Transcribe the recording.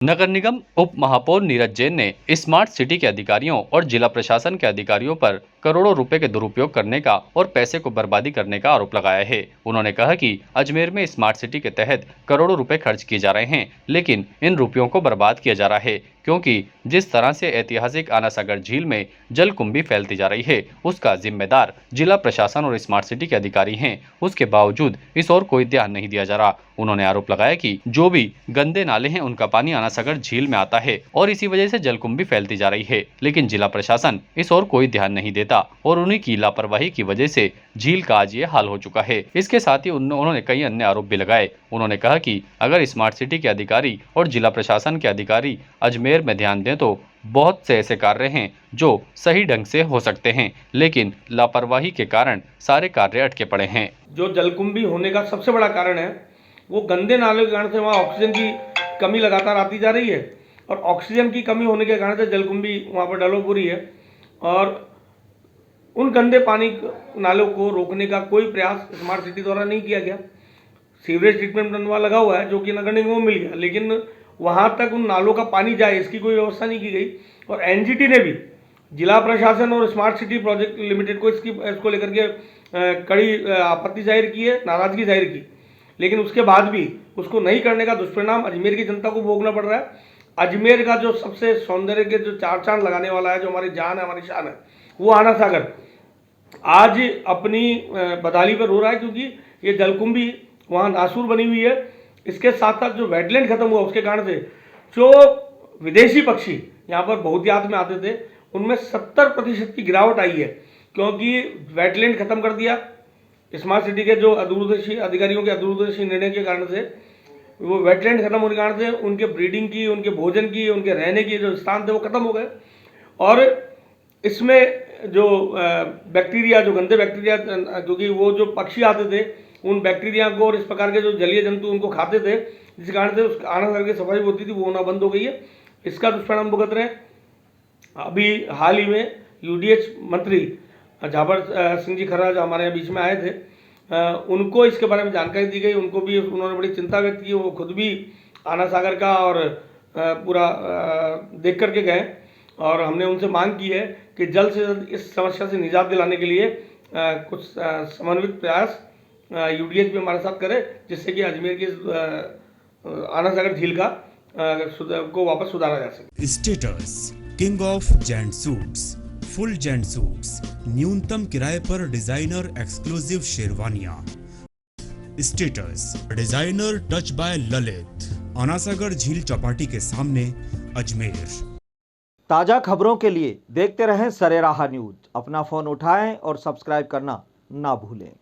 नगर निगम उप महापौर नीरज जैन ने स्मार्ट सिटी के अधिकारियों और जिला प्रशासन के अधिकारियों पर करोड़ों रुपए के दुरुपयोग करने का और पैसे को बर्बादी करने का आरोप लगाया है। उन्होंने कहा कि अजमेर में स्मार्ट सिटी के तहत करोड़ों रुपए खर्च किए जा रहे हैं, लेकिन इन रुपयों को बर्बाद किया जा रहा है, क्योंकि जिस तरह से ऐतिहासिक आना सागर झील में जलकुंभी फैलती जा रही है, उसका जिम्मेदार जिला प्रशासन और स्मार्ट सिटी के अधिकारी हैं। उसके बावजूद इस ओर कोई ध्यान नहीं दिया जा रहा। उन्होंने आरोप लगाया कि जो भी गंदे नाले हैं उनका पानी आना सागर झील में आता है और इसी वजह से जलकुंभी फैलती जा रही है, लेकिन जिला प्रशासन इस ओर कोई ध्यान नहीं देता और उन्हीं की लापरवाही की वजह से झील का आज ये हाल हो चुका है। इसके साथ ही उन्होंने कई अन्य आरोप भी लगाए। उन्होंने कहा कि अगर स्मार्ट सिटी के अधिकारी और जिला प्रशासन के अधिकारी अजमेर में ध्यान दें तो बहुत से ऐसे कार्य हैं जो सही ढंग से हो सकते हैं, लेकिन लापरवाही के कारण सारे कार्य अटके पड़े हैं। जो जलकुंभी होने का सबसे बड़ा कारण है वो गंदे नालों के कारण से वहाँ ऑक्सीजन की कमी लगातार आती जा रही है और ऑक्सीजन की कमी होने के कारण से जलकुंभी वहाँ पर डेवलप हो रही है और उन गंदे पानी नालों को रोकने का कोई प्रयास स्मार्ट सिटी द्वारा नहीं किया गया। सीवरेज ट्रीटमेंट प्लांट वहाँ लगा हुआ है जो कि नगर निगम को मिल गया, लेकिन वहाँ तक उन नालों का पानी जाए इसकी कोई व्यवस्था नहीं की गई। और एनजीटी ने भी जिला प्रशासन और स्मार्ट सिटी प्रोजेक्ट लिमिटेड को इसको लेकर के कड़ी आपत्ति जाहिर की है, नाराजगी जाहिर की, लेकिन उसके बाद भी उसको नहीं करने का दुष्परिणाम अजमेर की जनता को भोगना पड़ रहा है। अजमेर का जो सबसे सौंदर्य के जो चार चांद लगाने वाला है, जो हमारी जान है, हमारी शान है, वो आना सागर आज अपनी बदहाली पर रो रहा है, क्योंकि ये जलकुंभी वहाँ नासूर बनी हुई है। इसके साथ साथ जो वेटलैंड खत्म हुआ उसके कारण से जो विदेशी पक्षी यहाँ पर बहुतायत में आते थे उनमें 70% की गिरावट आई है, क्योंकि वेटलैंड खत्म कर दिया स्मार्ट सिटी के जो अदूरदर्शी अधिकारियों के अदूरदर्शी निर्णय के कारण से। वो वेटलैंड खत्म होने के कारण से उनके ब्रीडिंग की, उनके भोजन की, उनके रहने की जो स्थान थे वो खत्म हो गए और इसमें जो बैक्टीरिया, जो गंदे बैक्टीरिया, क्योंकि वो जो पक्षी आते थे उन बैक्टीरिया को और इस प्रकार के जो जलीय जंतु उनको खाते थे, जिस कारण से उस आना सागर की सफाई होती थी वो होना बंद हो गई है। इसका दुष्परिणाम भुगत रहे हैं। अभी हाल ही में यूडीएच मंत्री झाबर सिंह जी खर्रा जो हमारे बीच में आए थे, उनको इसके बारे में जानकारी दी गई। उनको भी उन्होंने बड़ी चिंता व्यक्त की। वो खुद भी आना सागर का और पूरा देख करके गए और हमने उनसे मांग की है कि जल्द से जल्द इस समस्या से निजात दिलाने के लिए कुछ समन्वित प्रयास यूडीएच भी हमारे साथ करे, जिससे कि अजमेर की आना सागर झील का को वापस सुधारा जा सके। Status king of gent suits, full gent suits, न्यूनतम किराए पर डिजाइनर एक्सक्लूसिव शेरवानियां। Status designer touch by Lalit, Ana Sagar झील चौपाटी के सामने अजमेर। ताजा खबरों के लिए देखते रहें सरेराह न्यूज। अपना फोन उठाएं और सब्सक्राइब करना ना भूलें।